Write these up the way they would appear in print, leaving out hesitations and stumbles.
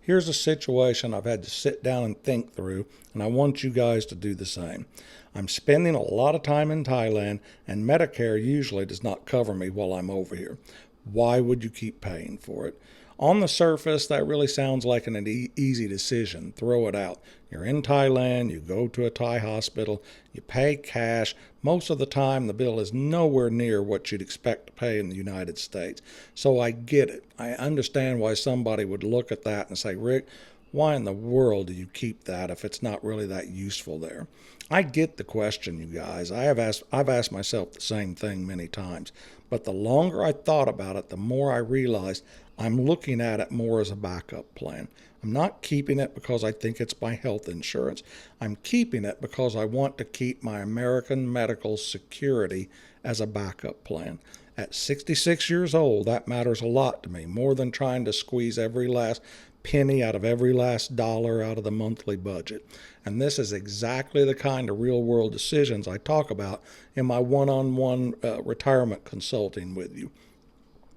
Here's a situation I've had to sit down and think through, and I want you guys to do the same. I'm spending a lot of time in Thailand, and Medicare usually does not cover me while I'm over here. Why would you keep paying for it? On the surface, that really sounds like an easy decision. Throw it out. You're in Thailand, you go to a Thai hospital, you pay cash. Most of the time, the bill is nowhere near what you'd expect to pay in the United States. So I get it. I understand why somebody would look at that and say, Rick, why in the world do you keep that if it's not really that useful there? I get the question, you guys. I've asked myself the same thing many times. But the longer I thought about it, the more I realized I'm looking at it more as a backup plan. I'm not keeping it because I think it's my health insurance. I'm keeping it because I want to keep my American medical security as a backup plan. At 66 years old, that matters a lot to me, more than trying to squeeze every last penny out of every last dollar out of the monthly budget. And this is exactly the kind of real world decisions I talk about in my one-on-one retirement consulting with you.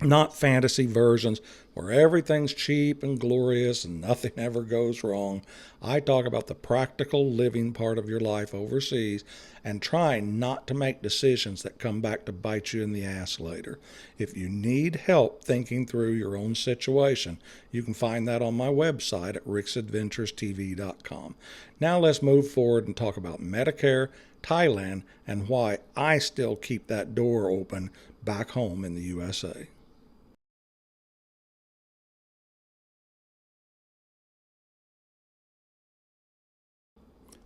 Not fantasy versions where everything's cheap and glorious and nothing ever goes wrong. I talk about the practical living part of your life overseas and trying not to make decisions that come back to bite you in the ass later. If you need help thinking through your own situation, you can find that on my website at ricksadventurestv.com. Now let's move forward and talk about Medicare, Thailand, and why I still keep that door open back home in the USA.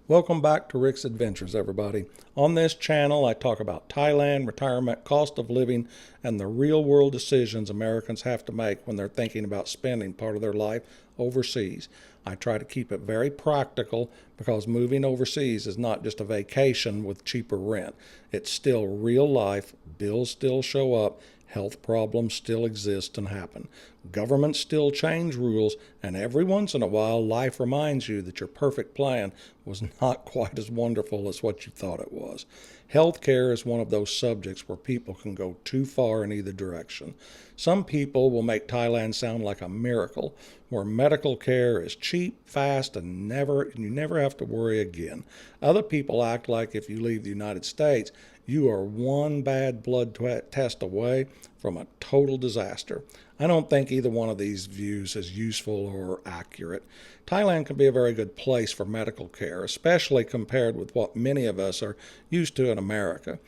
Welcome back to Rick's Adventures, everybody. On this channel, I talk about Thailand, retirement, cost of living, and the real-world decisions Americans have to make when they're thinking about spending part of their life overseas. I try to keep it very practical because moving overseas is not just a vacation with cheaper rent. It's still real life, bills still show up, health problems still exist and happen. Governments still change rules, and every once in a while, life reminds you that your perfect plan was not quite as wonderful as what you thought it was. Healthcare is one of those subjects where people can go too far in either direction. Some people will make Thailand sound like a miracle, where medical care is cheap, fast, and you never have to worry again. Other people act like if you leave the United States, you are one bad blood test away from a total disaster. I don't think either one of these views is useful or accurate. Thailand can be a very good place for medical care, especially compared with what many of us are used to in America.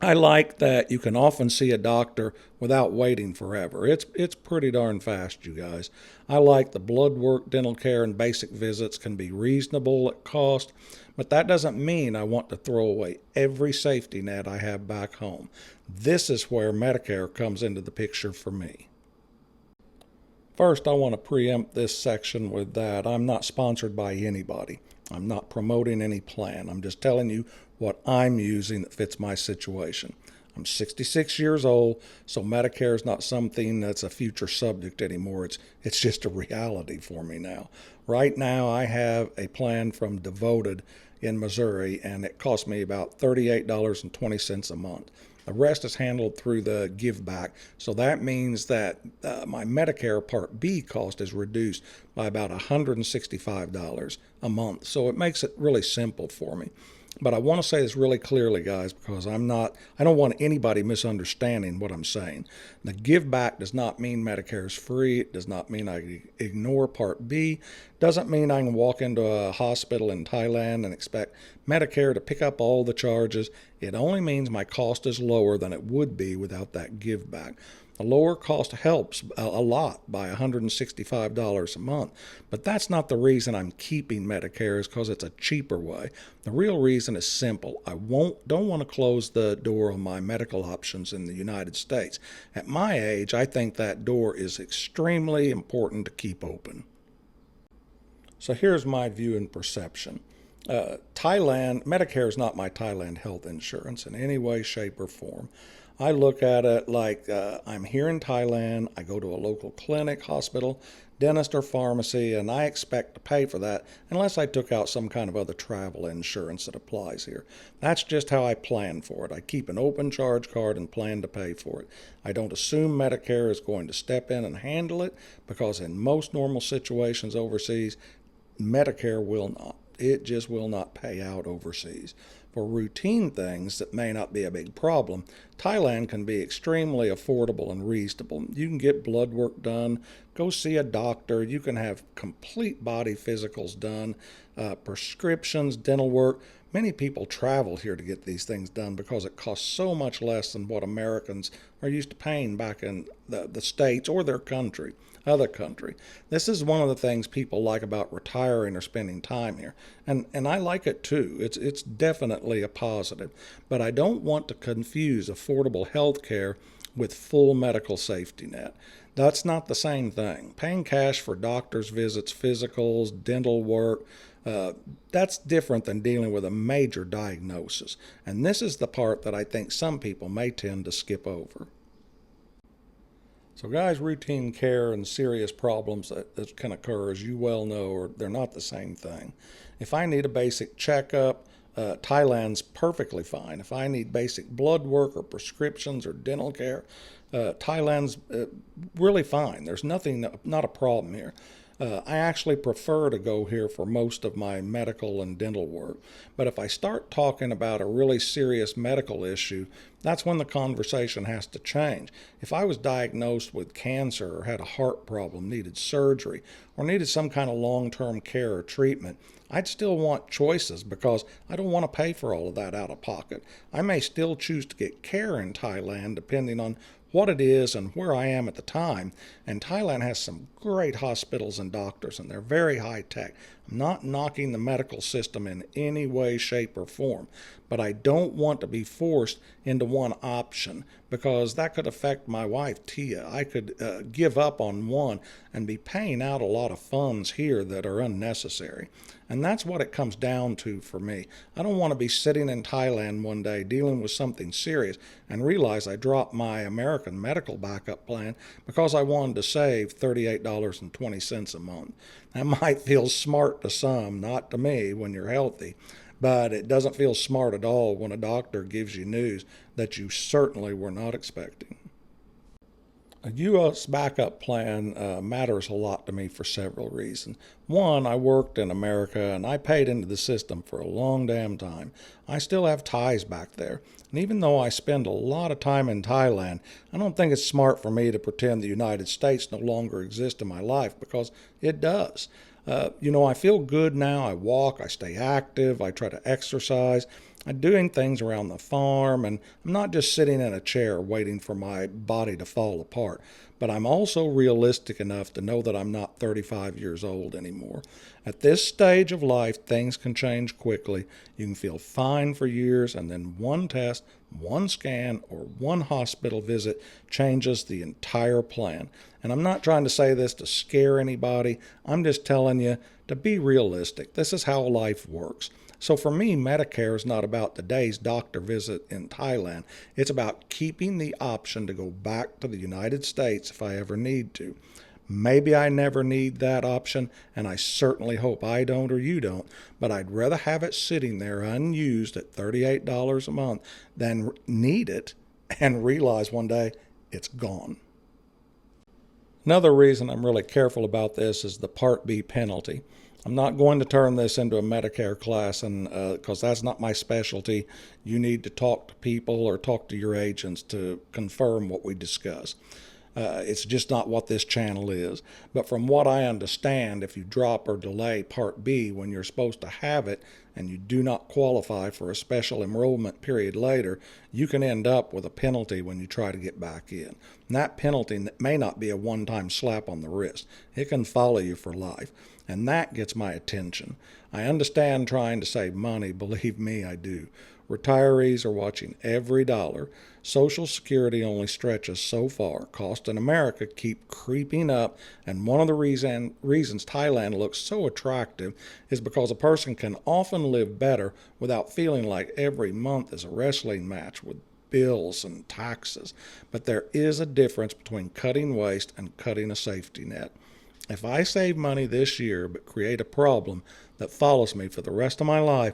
I like that you can often see a doctor without waiting forever. It's pretty darn fast, you guys. I like the blood work, dental care, and basic visits can be reasonable at cost, but that doesn't mean I want to throw away every safety net I have back home. This is where Medicare comes into the picture for me. First, I want to preempt this section with that I'm not sponsored by anybody. I'm not promoting any plan. I'm just telling you what I'm using that fits my situation. I'm 66 years old, so Medicare is not something that's a future subject anymore. It's just a reality for me now. Right now, I have a plan from Devoted in Missouri, and it costs me about $38.20 a month. The rest is handled through the Giveback, so that means that my Medicare Part B cost is reduced by about $165 a month. So it makes it really simple for me. But I want to say this really clearly, guys, because I don't want anybody misunderstanding what I'm saying. The give back does not mean Medicare is free. It does not mean I ignore Part B. It doesn't mean I can walk into a hospital in Thailand and expect Medicare to pick up all the charges. It only means my cost is lower than it would be without that give back. A lower cost helps a lot by $165 a month, but that's not the reason I'm keeping Medicare is because it's a cheaper way. The real reason is simple. I don't want to close the door on my medical options in the United States. At my age, I think that door is extremely important to keep open. So here's my view and perception. Medicare is not my Thailand health insurance in any way, shape, or form. I look at it like I'm here in Thailand, I go to a local clinic, hospital, dentist or pharmacy, and I expect to pay for that unless I took out some kind of other travel insurance that applies here. That's just how I plan for it. I keep an open charge card and plan to pay for it. I don't assume Medicare is going to step in and handle it, because in most normal situations overseas, Medicare will not. It just will not pay out overseas. For routine things that may not be a big problem, Thailand can be extremely affordable and reasonable. You can get blood work done, go see a doctor, you can have complete body physicals done, prescriptions, dental work. Many people travel here to get these things done because it costs so much less than what Americans are used to paying back in the States or their country. Other country. This is one of the things people like about retiring or spending time here. And I like it too. It's definitely a positive. But I don't want to confuse affordable health care with full medical safety net. That's not the same thing. Paying cash for doctor's visits, physicals, dental work, that's different than dealing with a major diagnosis. And this is the part that I think some people may tend to skip over. So guys, routine care and serious problems that can occur, as you well know, they're not the same thing. If I need a basic checkup, Thailand's perfectly fine. If I need basic blood work or prescriptions or dental care, Thailand's really fine. There's not a problem here. I actually prefer to go here for most of my medical and dental work. But if I start talking about a really serious medical issue, that's when the conversation has to change. If I was diagnosed with cancer or had a heart problem, needed surgery, or needed some kind of long-term care or treatment, I'd still want choices because I don't want to pay for all of that out of pocket. I may still choose to get care in Thailand depending on what it is and where I am at the time. And Thailand has some great hospitals and doctors, and they're very high tech. I'm not knocking the medical system in any way, shape, or form, but I don't want to be forced into one option because that could affect my wife, Tia. I could give up on one and be paying out a lot of funds here that are unnecessary. And that's what it comes down to for me. I don't want to be sitting in Thailand one day dealing with something serious and realize I dropped my American medical backup plan because I wanted to save $38.20 a month. That might feel smart to some, not to me when you're healthy, but it doesn't feel smart at all when a doctor gives you news that you certainly were not expecting. A U.S. backup plan matters a lot to me for several reasons. One, I worked in America and I paid into the system for a long damn time. I still have ties back there. And even though I spend a lot of time in Thailand, I don't think it's smart for me to pretend the United States no longer exists in my life because it does. I feel good now. I walk, I stay active, I try to exercise. I'm doing things around the farm, and I'm not just sitting in a chair waiting for my body to fall apart. But I'm also realistic enough to know that I'm not 35 years old anymore. At this stage of life, things can change quickly. You can feel fine for years, and then one test, one scan, or one hospital visit changes the entire plan. And I'm not trying to say this to scare anybody. I'm just telling you to be realistic. This is how life works. So for me, Medicare is not about today's doctor visit in Thailand. It's about keeping the option to go back to the United States if I ever need to. Maybe I never need that option, and I certainly hope I don't or you don't, but I'd rather have it sitting there unused at $38 a month than need it and realize one day it's gone. Another reason I'm really careful about this is the Part B penalty. I'm not going to turn this into a Medicare class, and because that's not my specialty. You need to talk to people or talk to your agents to confirm what we discuss. It's just not what this channel is. But from what I understand, if you drop or delay Part B when you're supposed to have it and you do not qualify for a special enrollment period later, you can end up with a penalty when you try to get back in. And that penalty may not be a one-time slap on the wrist. It can follow you for life. And that gets my attention. I understand trying to save money. Believe me, I do. Retirees are watching every dollar. Social Security only stretches so far. Costs in America keep creeping up, and one of the reasons Thailand looks so attractive is because a person can often live better without feeling like every month is a wrestling match with bills and taxes. But there is a difference between cutting waste and cutting a safety net. If I save money this year but create a problem that follows me for the rest of my life,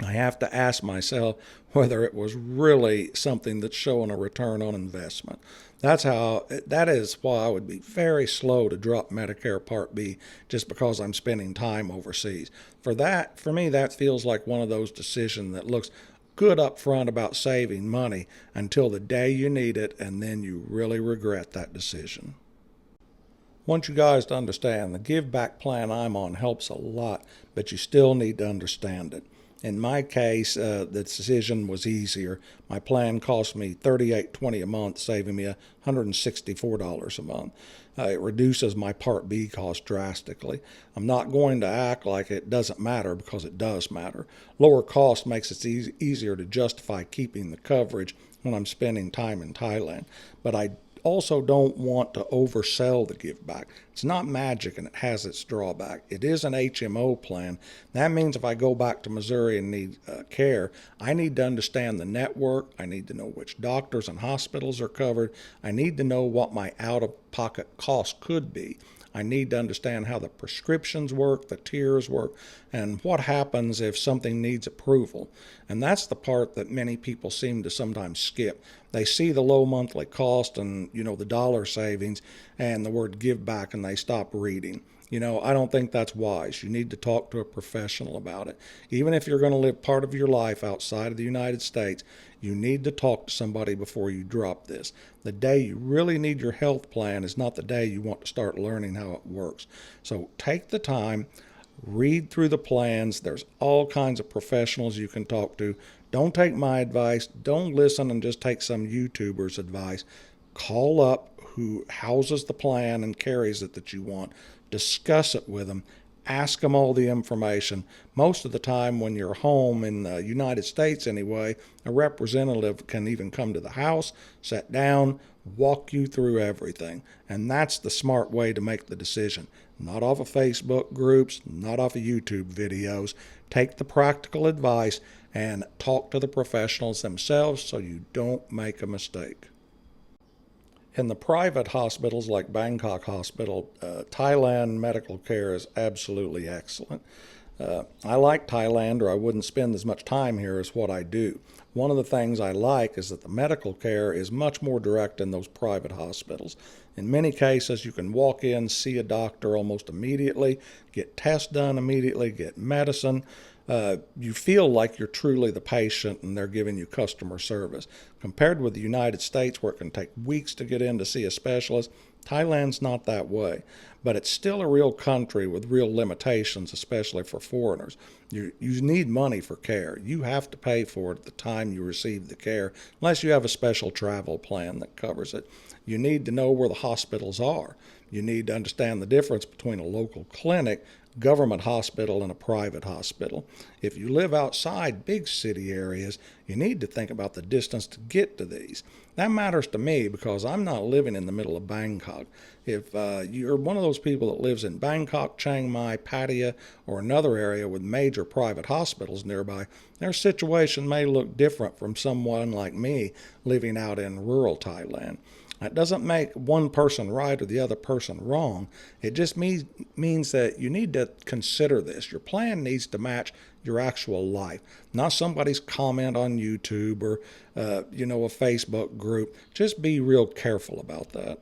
I have to ask myself whether it was really something that's showing a return on investment. That is why I would be very slow to drop Medicare Part B just because I'm spending time overseas. For me, that feels like one of those decisions that looks good up front about saving money until the day you need it, and then you really regret that decision. Want you guys to understand, the give back plan I'm on helps a lot, but you still need to understand it. In my case, the decision was easier. My plan cost me $38.20 a month, saving me $164 a month. It reduces my Part B cost drastically. I'm not going to act like it doesn't matter, because it does matter. Lower cost makes it easier to justify keeping the coverage when I'm spending time in Thailand. But I also don't want to oversell the give back. It's not magic, and it has its drawback. It is an HMO plan. That means if I go back to Missouri and need care, I need to understand the network. I need to know which doctors and hospitals are covered. I need to know what my out-of-pocket cost could be. I need to understand how the prescriptions work, the tiers work, and what happens if something needs approval. And that's the part that many people seem to sometimes skip. They see the low monthly cost and, the dollar savings and the word give back, and they stop reading. I don't think that's wise. You need to talk to a professional about it. Even if you're going to live part of your life outside of the United States, you need to talk to somebody before you drop this. The day you really need your health plan is not the day you want to start learning how it works. So take the time, read through the plans. There's all kinds of professionals you can talk to. Don't take my advice. Don't listen and just take some YouTuber's advice. Call up who houses the plan and carries it that you want. Discuss it with them. Ask them all the information. Most of the time when you're home in the United States anyway, a representative can even come to the house, sit down, walk you through everything. And that's the smart way to make the decision. Not off of Facebook groups, not off of YouTube videos. Take the practical advice and talk to the professionals themselves so you don't make a mistake. In the private hospitals like Bangkok Hospital, Thailand medical care is absolutely excellent. I like Thailand, or I wouldn't spend as much time here as what I do. One of the things I like is that the medical care is much more direct in those private hospitals. In many cases, you can walk in, see a doctor almost immediately, get tests done immediately, get medicine. You feel like you're truly the patient and they're giving you customer service. Compared with the United States, where it can take weeks to get in to see a specialist, Thailand's not that way. But it's still a real country with real limitations, especially for foreigners. You need money for care. You have to pay for it at the time you receive the care, unless you have a special travel plan that covers it. You need to know where the hospitals are. You need to understand the difference between a local clinic, government hospital, and a private hospital. If you live outside big city areas, you need to think about the distance to get to these. That matters to me because I'm not living in the middle of Bangkok. If you're one of those people that lives in Bangkok, Chiang Mai, Pattaya, or another area with major private hospitals nearby, their situation may look different from someone like me living out in rural Thailand. That doesn't make one person right or the other person wrong. It just means that you need to consider this. Your plan needs to match your actual life, not somebody's comment on YouTube or, a Facebook group. Just be real careful about that.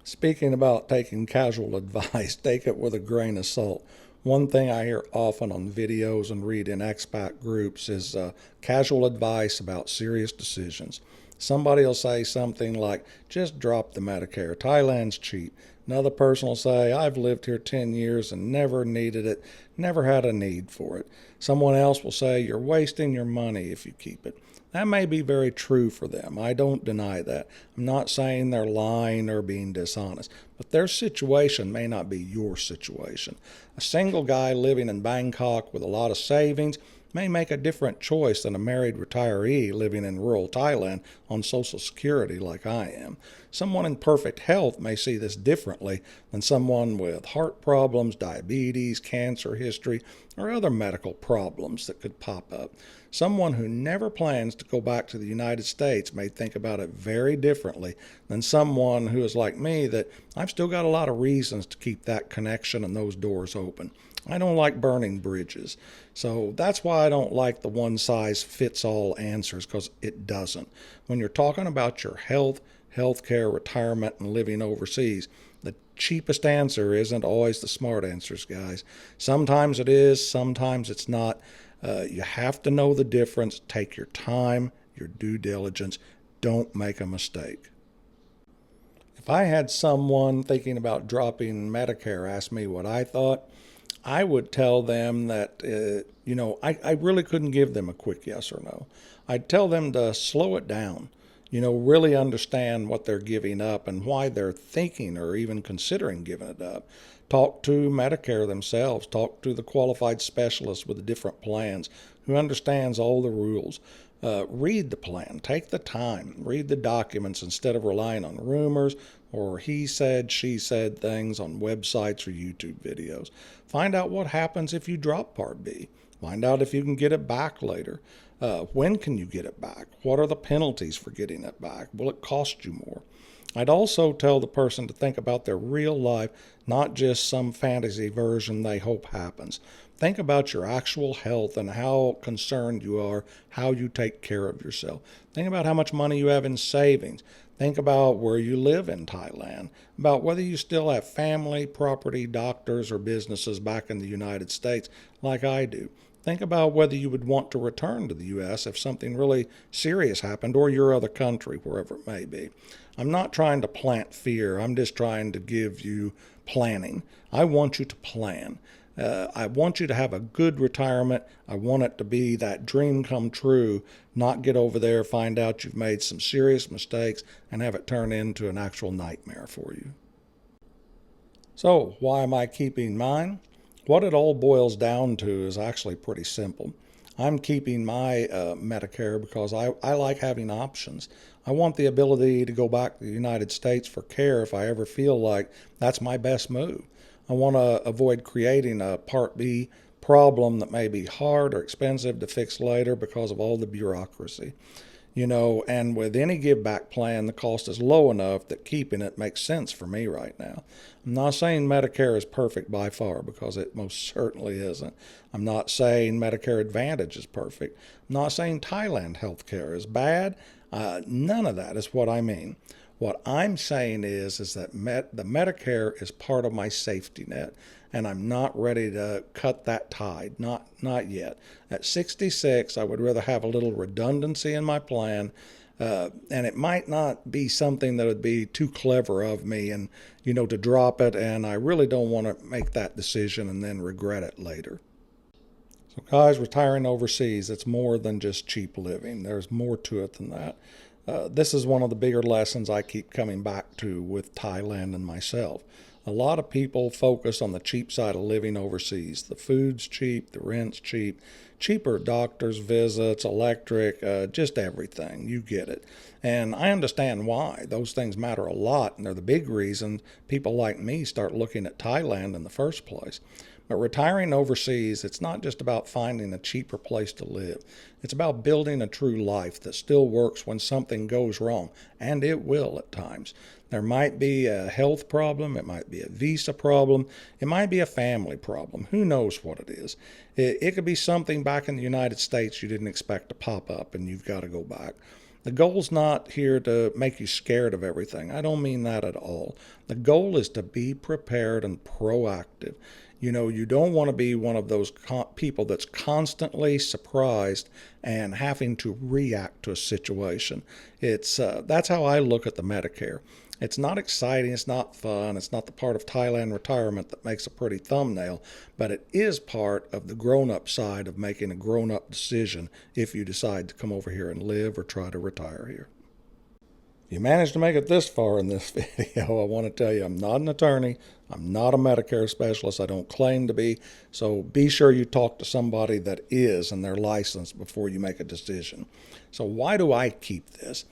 Speaking about taking casual advice, take it with a grain of salt. One thing I hear often on videos and read in expat groups is casual advice about serious decisions. Somebody will say something like, just drop the Medicare. Thailand's cheap. Another person will say, I've lived here 10 years and never needed it, never had a need for it. Someone else will say, you're wasting your money if you keep it. That may be very true for them. I don't deny that. I'm not saying they're lying or being dishonest, but their situation may not be your situation. A single guy living in Bangkok with a lot of savings may make a different choice than a married retiree living in rural Thailand on Social Security like I am. Someone in perfect health may see this differently than someone with heart problems, diabetes, cancer history, or other medical problems that could pop up. Someone who never plans to go back to the United States may think about it very differently than someone who is like me, that I've still got a lot of reasons to keep that connection and those doors open. I don't like burning bridges. So that's why I don't like the one-size-fits-all answers, because it doesn't. When you're talking about your health, healthcare, retirement, and living overseas, the cheapest answer isn't always the smart answers, guys. Sometimes it is, sometimes it's not. You have to know the difference. Take your time, your due diligence. Don't make a mistake. If I had someone thinking about dropping Medicare ask me what I thought, I would tell them that, I really couldn't give them a quick yes or no. I'd tell them to slow it down, really understand what they're giving up and why they're thinking or even considering giving it up. Talk to Medicare themselves. Talk to the qualified specialist with the different plans who understands all the rules. Read the plan. Take the time. Read the documents instead of relying on rumors or he said, she said things on websites or YouTube videos. Find out what happens if you drop Part B. Find out if you can get it back later. When can you get it back? What are the penalties for getting it back? Will it cost you more? I'd also tell the person to think about their real life, not just some fantasy version they hope happens. Think about your actual health and how concerned you are, how you take care of yourself. Think about how much money you have in savings. Think about where you live in Thailand, about whether you still have family, property, doctors, or businesses back in the United States like I do. Think about whether you would want to return to the U.S. if something really serious happened, or your other country, wherever it may be. I'm not trying to plant fear. I'm just trying to give you planning. I want you to plan. I want you to have a good retirement. I want it to be that dream come true, not get over there, find out you've made some serious mistakes, and have it turn into an actual nightmare for you. So, why am I keeping mine? What it all boils down to is actually pretty simple. I'm keeping my Medicare because I like having options. I want the ability to go back to the United States for care if I ever feel like that's my best move. I want to avoid creating a Part B problem that may be hard or expensive to fix later because of all the bureaucracy. And with any give back plan, the cost is low enough that keeping it makes sense for me right now. I'm not saying Medicare is perfect by far, because it most certainly isn't. I'm not saying Medicare Advantage is perfect. I'm not saying Thailand healthcare is bad. None of that is what I mean. What I'm saying is that the Medicare is part of my safety net, and I'm not ready to cut that tide, not yet. At 66, I would rather have a little redundancy in my plan, and it might not be something that would be too clever of me and, to drop it, and I really don't want to make that decision and then regret it later. So guys, retiring overseas, it's more than just cheap living. There's more to it than that. This is one of the bigger lessons I keep coming back to with Thailand and myself. A lot of people focus on the cheap side of living overseas. The food's cheap, the rent's cheap, cheaper doctors' visits, electric, just everything. You get it. And I understand why. Those things matter a lot, and they're the big reason people like me start looking at Thailand in the first place. But retiring overseas, it's not just about finding a cheaper place to live. It's about building a true life that still works when something goes wrong, and it will at times. There might be a health problem, it might be a visa problem, it might be a family problem. Who knows what it is? It could be something back in the United States you didn't expect to pop up, and you've got to go back. The goal's not here to make you scared of everything. I don't mean that at all. The goal is to be prepared and proactive. You don't want to be one of those people that's constantly surprised and having to react to a situation. That's how I look at the Medicare. It's not exciting, it's not fun, it's not the part of Thailand retirement that makes a pretty thumbnail, but it is part of the grown-up side of making a grown-up decision if you decide to come over here and live or try to retire here. If you managed to make it this far in this video, I want to tell you I'm not an attorney, I'm not a Medicare specialist, I don't claim to be, so be sure you talk to somebody that is and they're licensed before you make a decision. So why do I keep this?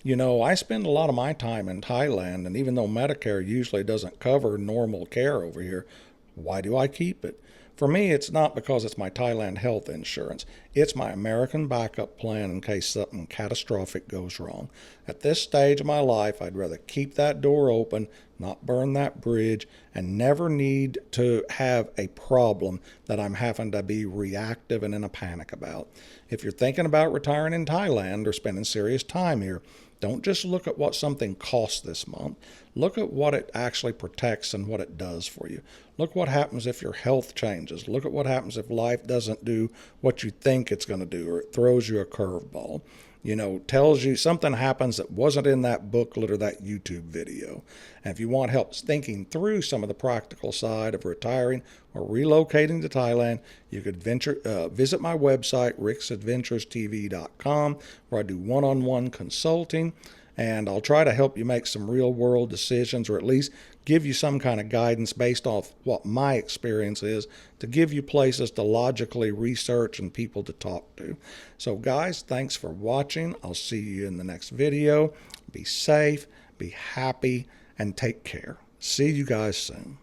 You know, I spend a lot of my time in Thailand, and even though Medicare usually doesn't cover normal care over here, why do I keep it? For me, it's not because it's my Thailand health insurance. It's my American backup plan in case something catastrophic goes wrong. At this stage of my life, I'd rather keep that door open, not burn that bridge, and never need to have a problem that I'm having to be reactive and in a panic about. If you're thinking about retiring in Thailand or spending serious time here, don't just look at what something costs this month. Look at what it actually protects and what it does for you. Look what happens if your health changes. Look at what happens if life doesn't do what you think it's going to do, or it throws you a curveball. You know, tells you something happens that wasn't in that booklet or that YouTube video. And if you want help thinking through some of the practical side of retiring or relocating to Thailand, you could visit my website, ricksadventurestv.com, where I do one-on-one consulting, and I'll try to help you make some real-world decisions, or at least give you some kind of guidance based off what my experience is, to give you places to logically research and people to talk to. So guys, thanks for watching. I'll see you in the next video. Be safe, be happy, and take care. See you guys soon.